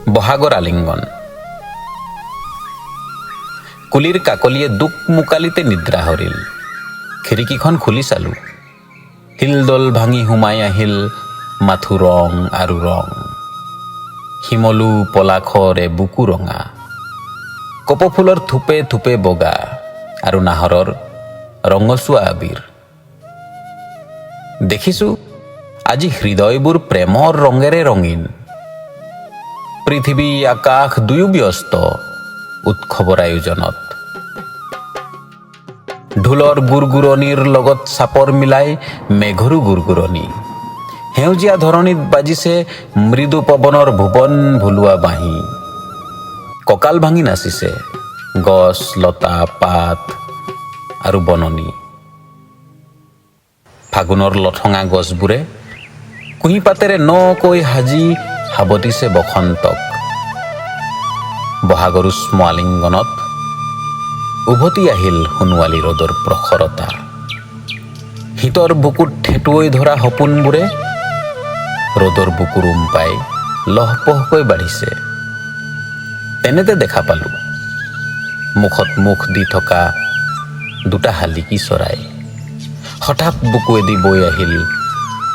বহাগৰ আলিংগন। কুলিৰ কাকলিয়ে দুখ মোকালিতে নিদ্ৰা হৰিল। খিৰিকীখন খুলি চালোঁ। শিলডল ভাঙি সোমাই আহিল মাথো ৰং আৰু ৰং। শিমলু পলাশৰে বুকু ৰঙা, কপৌফুলৰ থোপে থোপে বগা আৰু নাহৰৰ ৰঙচুৱা আবিৰ। দেখিছোঁ আজি হৃদয়বোৰ প্ৰেমৰ ৰঙেৰে ৰঙীন। পৃথিৱী আকাশ দুয়ো ব্যস্ত উৎসৱৰ আয়োজনত। ঢোলৰ গুৰগুৰণিৰ লগত চাপৰ মিলাই মেঘৰো গুৰগুৰণি। সেউজীয়া ধৰণিত বাজিছে মৃদু পৱনৰ ভুৱন ভুলোৱা বাঁহী। কঁকাল ভাঙি নাচিছে গছ লতা পাত আৰু বননি। ফাগুনৰ লঠঙা গছবোৰে কুঁহিপাতেৰে নকৈ সাজি সাৱটিছে বসন্তক। বহাগৰ উষ্ম আলিংগনত উভতি আহিল সোণোৱালী ৰ'দৰ প্ৰখৰতা। শীতৰ বুকুত ঠেঁটুৱৈ ধৰা সপোনবোৰে ৰ'দৰ বুকুৰ পাই লহপহকৈ বাঢ়িছে। তেনেতে দেখা পালোঁ মুখত মুখ দি থকা দুটা শালিকী চৰাই। হঠাৎ বুকুৱেদি বৈ আহিল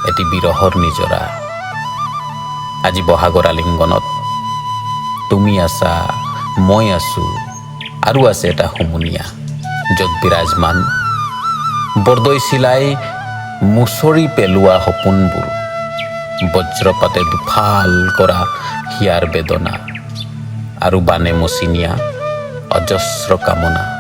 এটি বিৰহৰ নিজৰা। আজি বহাগৰ আলিংগনত তুমি আছা, মই আছোঁ, আৰু আছে এটা হুমুনিয়া, য'ত বিৰাজমান বৰদৈ চিলাই মুচৰি পেলোৱা সপোনবোৰ, বজ্ৰপাতে দুফাল কৰা হিয়াৰ বেদনা আৰু বানে মচি নিয়া অজস্ৰ কামনা।